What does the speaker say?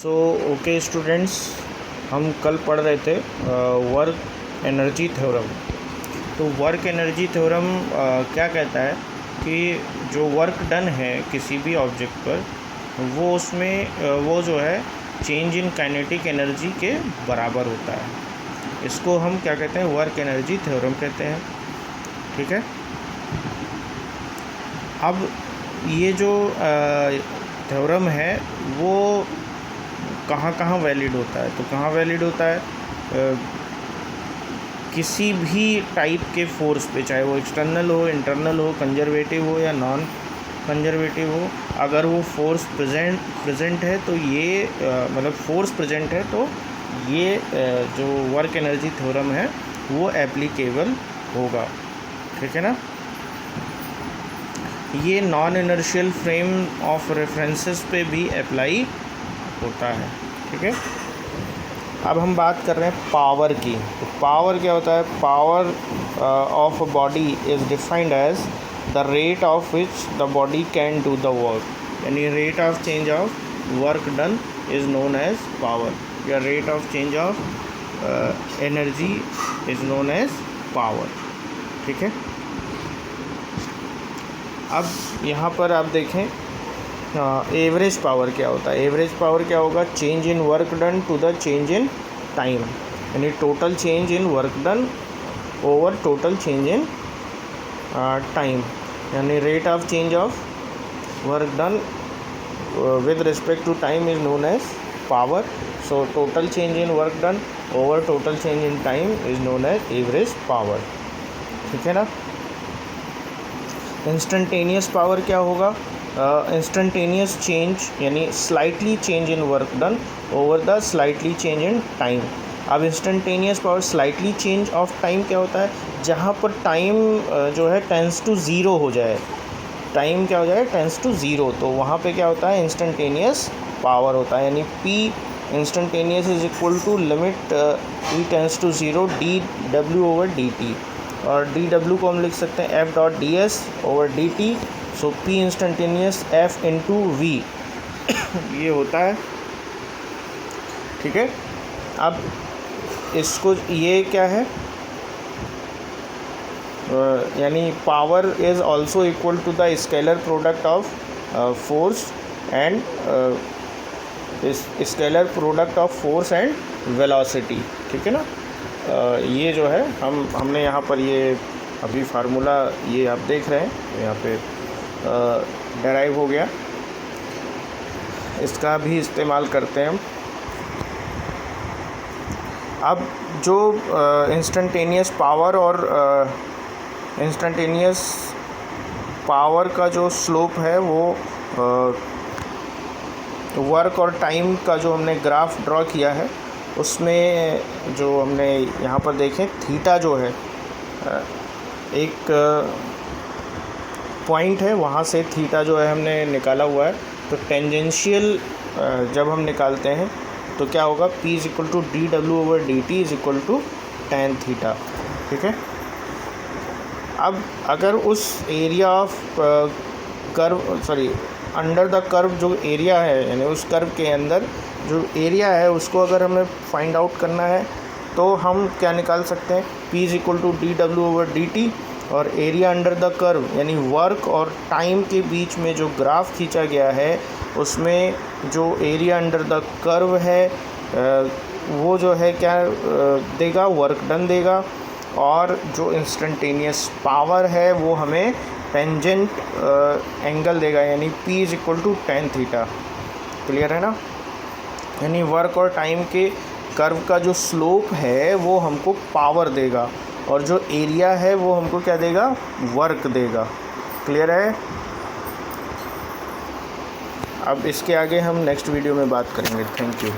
Okay students, हम कल पढ़ रहे थे वर्क एनर्जी थ्योरम। तो वर्क एनर्जी थ्योरम क्या कहता है कि जो वर्क डन है किसी भी ऑब्जेक्ट पर वो उसमें वो जो है चेंज इन काइनेटिक एनर्जी के बराबर होता है। इसको हम क्या कहते हैं, वर्क एनर्जी थ्योरम कहते हैं। ठीक है। अब ये जो थ्योरम है वो कहाँ कहाँ वैलिड होता है, तो कहाँ वैलिड होता है, किसी भी टाइप के फोर्स पे, चाहे वो एक्सटर्नल हो, इंटरनल हो, कंजर्वेटिव हो या नॉन कंजर्वेटिव हो, अगर वो फोर्स प्रेजेंट है तो ये मतलब फोर्स प्रेजेंट है तो ये जो वर्क एनर्जी थ्योरम है वो एप्लीकेबल होगा। ठीक है ना। ये non inertial frame of references पे भी अप्लाई होता है। ठीक है। अब हम बात कर रहे हैं पावर की। तो पावर क्या होता है? Power of a body is defined as the rate of which the body can do the work, यानी rate of change of work done is known as power, या rate of change of energy is known as power. ठीक है। अब यहाँ पर आप देखें average power क्या होता है। एवरेज पावर क्या होगा? Change in work done to the change in time, यानी total change in work done over total change in time, यानी rate of change of work done with respect to time is known as power. So total change in work done over total change in time is known as average power. ठीक है ना। Instantaneous power क्या होगा? Instantaneous change यानी slightly change in work done over the slightly change in time. अब instantaneous power slightly change of time क्या होता है? जहाँ पर टाइम जो है टेंस टू ज़ीरो हो जाए, टाइम क्या हो जाए? टेंस टू ज़ीरो, तो वहाँ पे क्या होता है? इंस्टेंटेनियस पावर होता है, यानी P instantaneous is equal to limit E tends to zero dW over dt, और dW को हम लिख सकते हैं F dot ds over dt। So P instantaneous F into V ये होता है। ठीक है। अब इसको ये क्या है, यानी power is also equal to the scalar product of force and scalar product of force and velocity. ठीक है ना। ये जो है हमने यहाँ पर ये अभी फार्मूला ये आप देख रहे हैं यहाँ पे डेराइव हो गया, इसका भी इस्तेमाल करते हैं हम। अब जो इंस्टेंटेनियस पावर और इंस्टेंटेनियस पावर का जो स्लोप है वो वर्क और टाइम का जो हमने ग्राफ ड्रॉ किया है उसमें जो हमने यहाँ पर देखें थीटा जो है एक पॉइंट है, वहाँ से थीटा जो है हमने निकाला हुआ है। तो टेंजेंशियल जब हम निकालते हैं तो क्या होगा? P is equal to dW over dt is equal to tan theta. ठीक है। अब अगर उस area of under the curve जो एरिया है, यानी उस कर्व के अंदर जो एरिया है उसको अगर हमें फाइंड आउट करना है तो हम क्या निकाल सकते हैं? P is equal to dW over dt, और एरिया अंडर द कर्व यानी वर्क और टाइम के बीच में जो ग्राफ खींचा गया है उसमें जो एरिया अंडर द कर्व है वो जो है क्या देगा? वर्क डन देगा, और जो इंस्टेंटेनियस पावर है वो हमें टेंजेंट एंगल देगा, यानी P is equal to tan theta. Clear है ना। यानी वर्क और टाइम के कर्व का जो स्लोप है वो हमको पावर देगा, और जो एरिया है वो हमको क्या देगा? वर्क देगा। क्लियर है। अब इसके आगे हम नेक्स्ट वीडियो में बात करेंगे। Thank you.